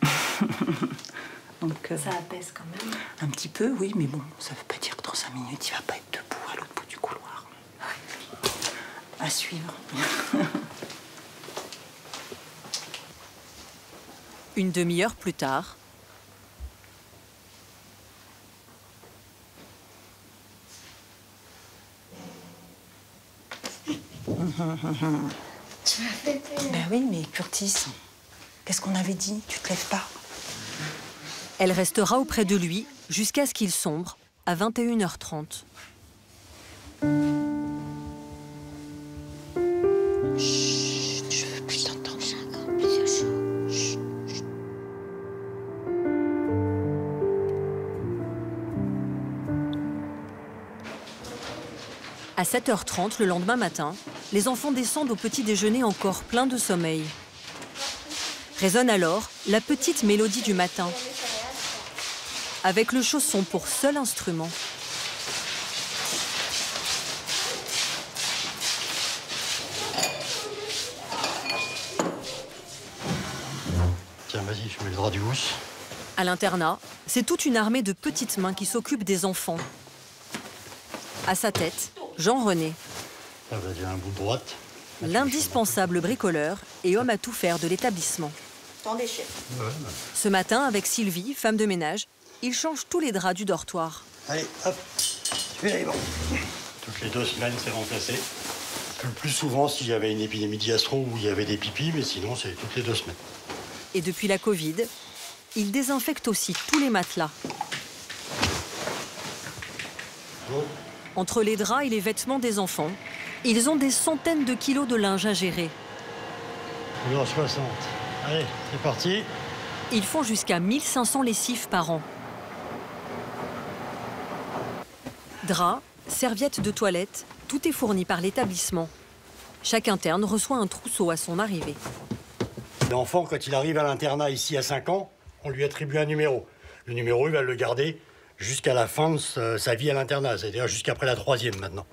Donc, ça apaise quand même. Un petit peu, oui, mais bon, ça veut pas dire que dans 5 minutes, il va pas être debout à l'autre bout du couloir. À suivre. Une demi-heure plus tard. Tu m'as fait peur. Ben oui, mais Curtis, qu'est-ce qu'on avait dit? Tu te lèves pas. Elle restera auprès de lui jusqu'à ce qu'il sombre à 21h30. Chut, je veux plus t'entendre. À 7h30 le lendemain matin, les enfants descendent au petit déjeuner encore pleins de sommeil. Résonne alors la petite mélodie du matin, avec le chausson pour seul instrument. Tiens, vas-y, je mets le drap du housse. À l'internat, c'est toute une armée de petites mains qui s'occupent des enfants. À sa tête, Jean-René. Ça va dire un bout de droite. L'indispensable bricoleur et homme à tout faire de l'établissement. Attendez, chef. Ce matin, avec Sylvie, femme de ménage, il change tous les draps du dortoir. Allez, hop, celui-là est bon. Toutes les 2 semaines, c'est remplacé. Le plus souvent, s'il y avait une épidémie de gastro ou il y avait des pipis, mais sinon, c'est toutes les 2 semaines. Et depuis la Covid, il désinfecte aussi tous les matelas. Bon. Entre les draps et les vêtements des enfants, ils ont des centaines de kilos de linge à gérer. 1,60 €. Allez, c'est parti. Ils font jusqu'à 1500 lessives par an. Draps, serviettes de toilette, tout est fourni par l'établissement. Chaque interne reçoit un trousseau à son arrivée. L'enfant, quand il arrive à l'internat ici à 5 ans, on lui attribue un numéro. Le numéro, il va le garder jusqu'à la fin de sa vie à l'internat, c'est-à-dire jusqu'après la 3e maintenant.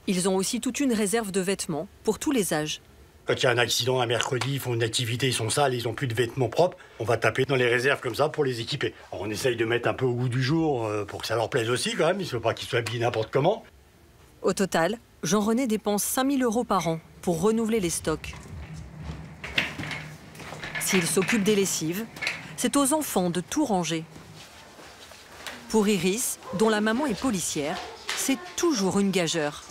Ils ont aussi toute une réserve de vêtements pour tous les âges. Quand il y a un accident un mercredi, ils font une activité, ils sont sales, ils n'ont plus de vêtements propres, on va taper dans les réserves comme ça pour les équiper. Alors on essaye de mettre un peu au goût du jour pour que ça leur plaise aussi quand même, il ne faut pas qu'ils soient habillés n'importe comment. Au total, Jean-René dépense 5 000 € par an pour renouveler les stocks. S'il s'occupe des lessives, c'est aux enfants de tout ranger. Pour Iris, dont la maman est policière, c'est toujours une gageure.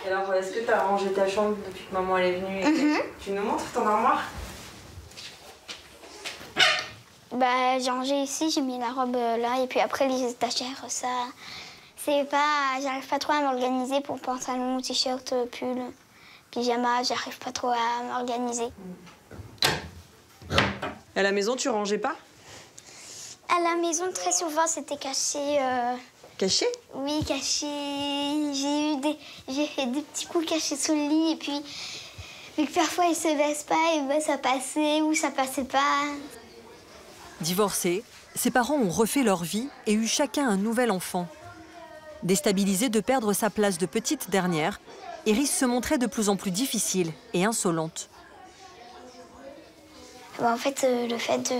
Alors, est-ce que tu as rangé ta chambre depuis que maman elle est venue Tu nous montres ton armoire? Bah, j'ai rangé ici, j'ai mis la robe là, et puis après les étagères, ça... C'est pas... J'arrive pas trop à m'organiser pour pantalon, t-shirt, pull, pyjama, j'arrive pas trop à m'organiser. À la maison, tu rangeais pas? À la maison, très souvent, c'était caché. Caché? Oui, caché. J'ai fait des petits coups cachés sous le lit, et puis... Vu que parfois, ils se baissent pas, et ben, ça passait ou ça passait pas. Divorcés, ses parents ont refait leur vie et eu chacun un nouvel enfant. Déstabilisée de perdre sa place de petite dernière, Iris se montrait de plus en plus difficile et insolente. En fait, le fait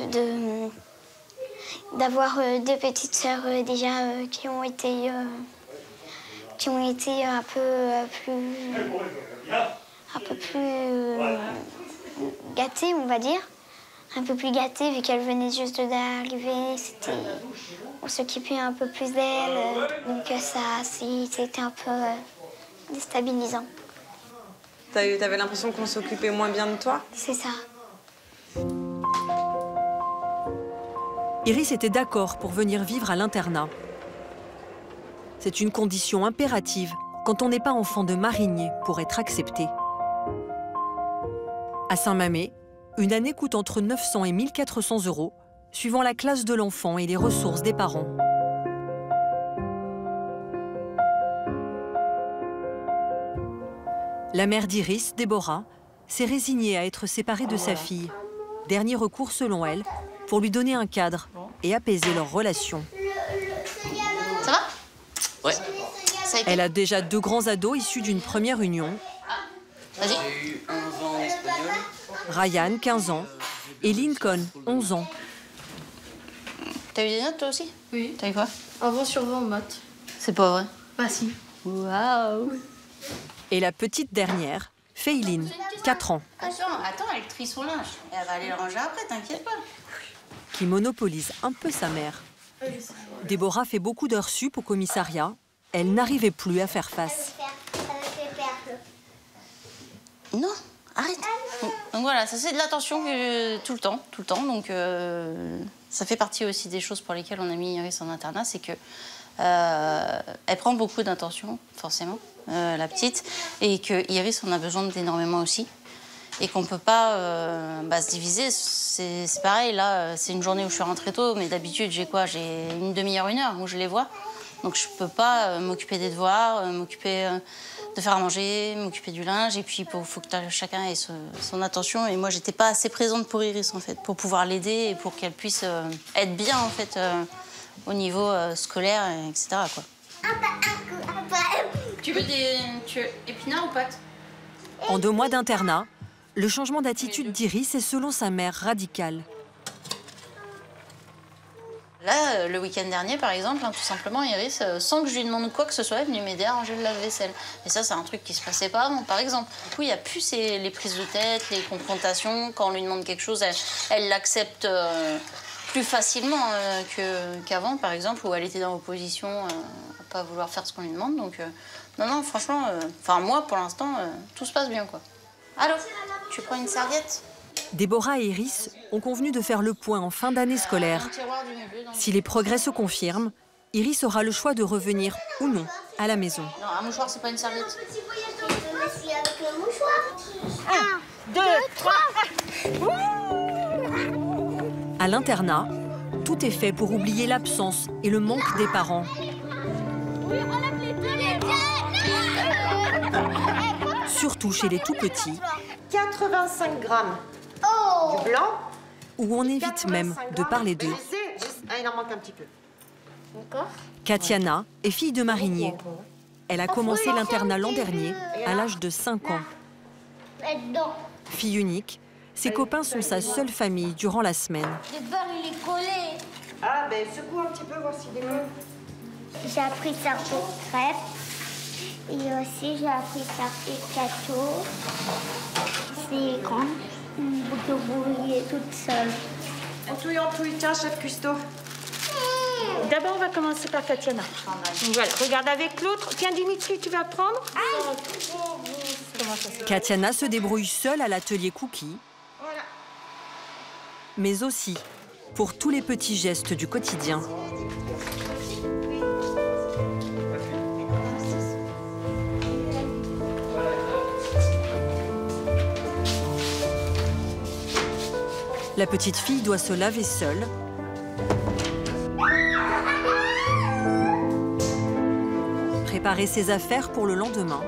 d'avoir 2 petites sœurs déjà qui ont été un peu plus gâtées, on va dire. Un peu plus gâtées, vu qu'elles venaient juste d'arriver. On s'occupait un peu plus d'elles, donc c'était un peu déstabilisant. T'avais l'impression qu'on s'occupait moins bien de toi? C'est ça. Iris était d'accord pour venir vivre à l'internat. C'est une condition impérative quand on n'est pas enfant de marinier pour être accepté. À Saint-Mamet, une année coûte entre 900 et 1 400 €, suivant la classe de l'enfant et les ressources des parents. La mère d'Iris, Déborah, s'est résignée à être séparée de sa fille. Dernier recours selon elle, pour lui donner un cadre et apaiser leur relation. Ça va? Ouais. Elle a déjà 2 grands ados issus d'une première union. Vas-y. J'ai eu 11 ans en espagnol. Ryan, 15 ans, et Lincoln, 11 ans. T'as eu des notes toi aussi? Oui. T'as eu quoi? Un 20 sur 20 en maths. C'est pas vrai. Bah si. Waouh. Et la petite dernière, Feiline, 4 ans, Attends, elle trie son linge. Elle va aller le ranger après, t'inquiète pas. qui monopolise un peu sa mère. Déborah fait beaucoup d'heures sup au commissariat. Elle n'arrivait plus à faire face. Non, arrête. Donc voilà, ça c'est de l'attention tout le temps. Donc ça fait partie aussi des choses pour lesquelles on a mis Iris en internat, c'est que elle prend beaucoup d'attention, forcément, la petite, et que Iris en a besoin d'énormément aussi, et qu'on peut pas se diviser. C'est pareil, là, c'est une journée où je suis rentrée tôt, mais d'habitude j'ai quoi? J'ai une demi-heure, 1 heure où je les vois. Donc je peux pas m'occuper des devoirs, m'occuper de faire à manger, m'occuper du linge, et puis il faut que chacun ait son attention. Et moi, j'étais pas assez présente pour Iris, en fait, pour pouvoir l'aider et pour qu'elle puisse être bien, en fait, au niveau scolaire, etc., quoi. Tu veux épinards ou pâtes? En 2 mois d'internat, le changement d'attitude d'Iris est, selon sa mère, radical. Là, le week-end dernier, par exemple, tout simplement, Iris, sans que je lui demande quoi que ce soit, elle est venue m'aider à ranger le lave-vaisselle. Et ça, c'est un truc qui se passait pas avant, par exemple. Du coup, il n'y a plus les prises de tête, les confrontations. Quand on lui demande quelque chose, elle l'accepte plus facilement qu'avant, par exemple, où elle était dans l'opposition à pas vouloir faire ce qu'on lui demande. Donc, non, franchement, moi, pour l'instant, tout se passe bien, quoi. Allô, tu prends une serviette? Déborah et Iris ont convenu de faire le point en fin d'année scolaire. Si les progrès se confirment, Iris aura le choix de revenir ou non à la maison. Non, un mouchoir, c'est pas une serviette. 1, 2, 3. À l'internat, tout est fait pour oublier l'absence et le manque des parents. Surtout chez les tout-petits. 85 grammes du blanc. Où on évite même de parler d'eux. Il en manque un petit peu. Katiana est fille de marinier. Elle a commencé l'internat l'an dernier, à l'âge de 5 ans. Fille unique, ses copains sont sa seule famille durant la semaine. Le beurre, il est collé. Ah, ben secoue un petit peu, voir s'il décolle. J'ai appris à faire des crêpes. Et aussi, j'ai appris à faire des gâteaux. C'est grand. De brouiller toute seule. En touille, tiens, chef Custo. D'abord, on va commencer par Katiana. Donc, voilà, regarde avec l'autre. Tiens, Dimitri, tu vas prendre. Katiana se débrouille seule à l'atelier Cookie, mais aussi pour tous les petits gestes du quotidien. La petite fille doit se laver seule. Préparer ses affaires pour le lendemain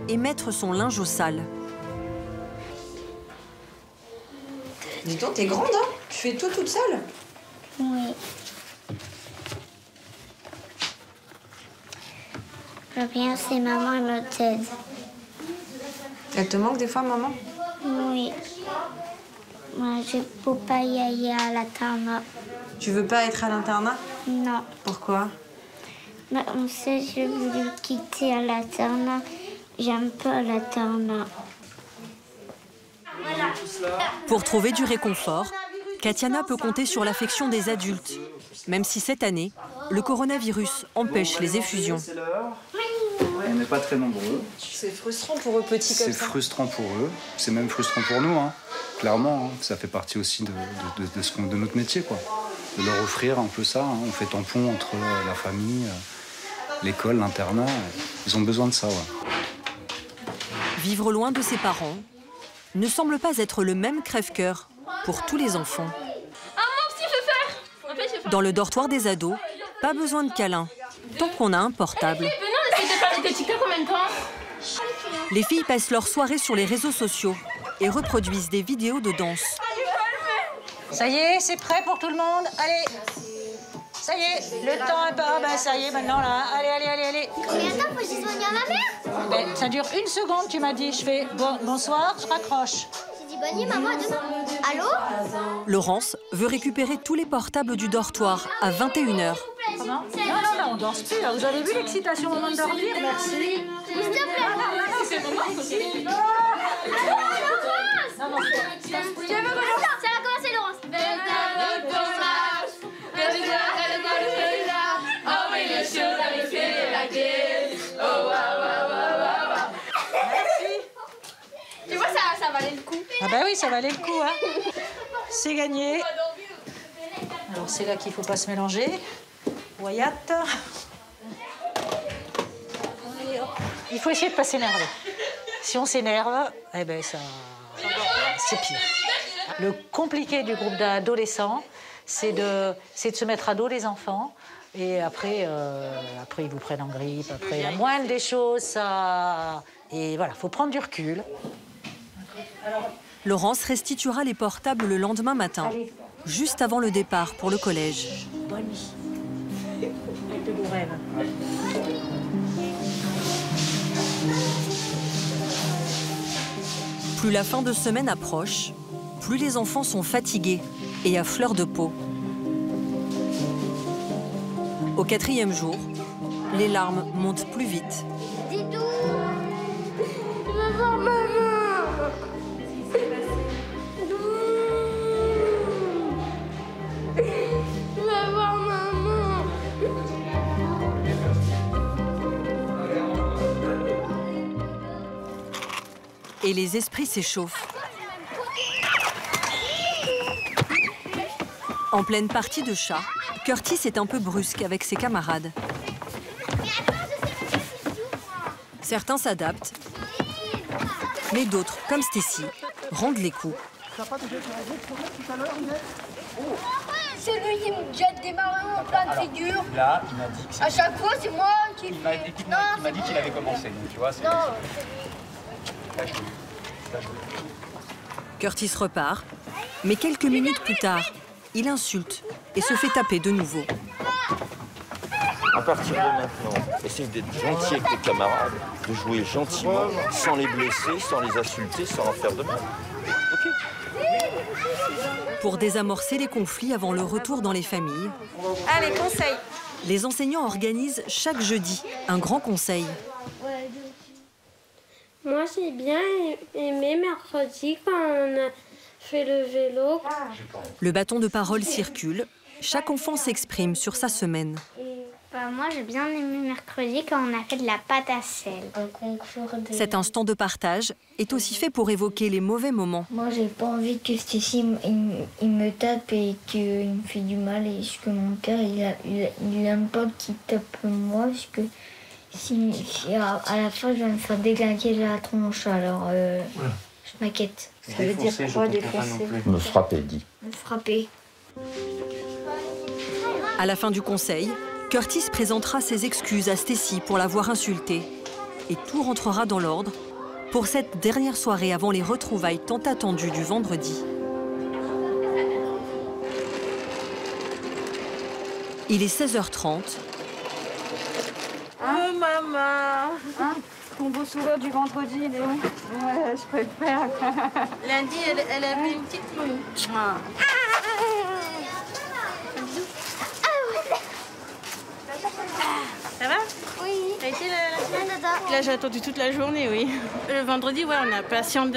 et mettre son linge au sale. Dis donc, t'es grande, hein? Tu fais tout toute seule? Oui. Bien, c'est maman, elle me t'aide. Elle te manque des fois, maman? Oui. Moi, je ne peux pas y aller à l'internat. Tu veux pas être à l'internat? Non. Pourquoi? Bah, on sait, j'ai voulu quitter à l'internat. J'aime pas l'internat. Pour trouver du réconfort, Katiana peut compter sur l'affection des adultes, même si cette année, le coronavirus empêche les effusions. On n'est pas très nombreux. C'est frustrant pour eux, petits comme ça. C'est frustrant pour eux, c'est même frustrant pour nous, hein. Clairement. Hein. Ça fait partie aussi de notre métier, quoi. De leur offrir un peu ça. Hein. On fait tampon entre la famille, l'école, l'internat. Ils ont besoin de ça, ouais. Vivre loin de ses parents ne semble pas être le même crève-cœur pour tous les enfants. Ah, mon petit, je vais faire. Dans le dortoir des ados, pas besoin de câlins, tant qu'on a un portable. Venez, on essaie de faire des TikTok en même temps. Les filles passent leur soirée sur les réseaux sociaux et reproduisent des vidéos de danse. Ça y est, c'est prêt pour tout le monde. Allez. Ça y est, le temps est pas... Ben, ça y est, maintenant, là. Allez, allez, allez, allez. Combien de temps faut que je dise bonne nuit à ma mère? Ben, ça dure 1 seconde, tu m'as dit. Je fais bonsoir, je raccroche. J'ai dit bonne nuit, maman, à demain. Allô? Laurence veut récupérer tous les portables du dortoir à 21h. Comment? Non, on danse plus. Là. Vous avez vu l'excitation au moment de dormir? Merci. S'il te plaît. C'est le moment. Ça va commencer, Laurence. Tu vois, ça valait le coup. Ah bah oui, ça valait le coup, hein. C'est gagné. Alors c'est là qu'il faut pas se mélanger. Wyatt. Il faut essayer de pas s'énerver. Si on s'énerve, eh ben ça, c'est pire. Le compliqué du groupe d'adolescents, c'est de se mettre à dos les enfants. Et après, ils vous prennent en grippe. Après, la moindre des choses, ça... Et voilà, faut prendre du recul. Laurence restituera les portables le lendemain matin, juste avant le départ pour le collège. Bonne nuit. Avec de beaux rêves. Plus la fin de semaine approche, plus les enfants sont fatigués et à fleur de peau. Au 4e jour, les larmes montent plus vite. Didou, je veux voir maman. Je veux voir maman. Et les esprits s'échauffent. En pleine partie de chat, Curtis est un peu brusque avec ses camarades. Certains s'adaptent, mais d'autres, comme Stacy, rendent les coups. C'est lui qui me jette des marrons en pleine figure. Là, il m'a dit que À chaque fois, c'est moi qui il m'a dit qu'il avait commencé. Donc, tu vois, c'est... Non. Là, je... Curtis repart, mais quelques minutes plus tard, il insulte et se fait taper de nouveau. À partir de maintenant, essaye d'être gentil avec tes camarades, de jouer gentiment, sans les blesser, sans les insulter, sans leur faire de mal. Ok. Pour désamorcer les conflits avant le retour dans les familles, Allez, conseil. les enseignants organisent chaque jeudi un grand conseil. Moi, j'ai bien aimé mercredi quand on a fait le vélo. Le bâton de parole circule, chaque enfant s'exprime sur sa semaine. Moi, j'ai bien aimé mercredi quand on a fait de la pâte à sel. Un concours de... Cet instant de partage est aussi fait pour évoquer les mauvais moments. Moi, j'ai pas envie que Stacy il me tape et qu'il me fait du mal. Et que mon père, il aime pas qu'il tape moi. Parce que si à la fin, je vais me faire déglinguer la tronche. Alors, je m'inquiète. Ça veut dire quoi, défoncer? Me frapper, dit. Me frapper. À la fin du conseil, Curtis présentera ses excuses à Stacy pour l'avoir insultée. Et tout rentrera dans l'ordre pour cette dernière soirée avant les retrouvailles tant attendues du vendredi. Il est 16h30. Oh maman, hein? Ton beau sourire du vendredi, il est où? Ouais, je préfère. Lundi, elle a mis une petite momie. Ça va? Oui. Ça a été la semaine? Là, j'ai attendu toute la journée, oui. Le vendredi, ouais, on a patience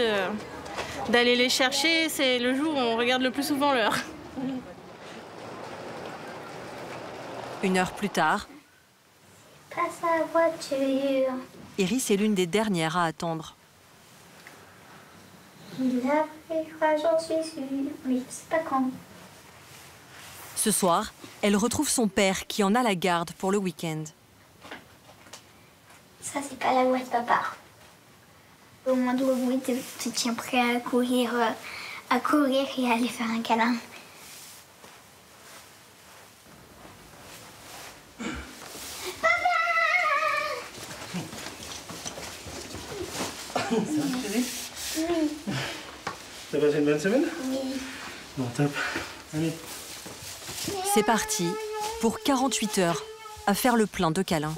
d'aller les chercher. C'est le jour où on regarde le plus souvent l'heure. 1 heure plus tard, Passe à la voiture. Iris est l'une des dernières à attendre. Il arrivera, j'en suis sûre. Oui, c'est pas quand. Ce soir, elle retrouve son père qui en a la garde pour le week-end. Ça, c'est pas la voix de papa. Au moindre bruit, tu te tiens prêt à courir et à aller faire un câlin. T'as passé une bonne semaine? Oui. Bon, top. Allez. C'est parti pour 48 heures à faire le plein de câlins.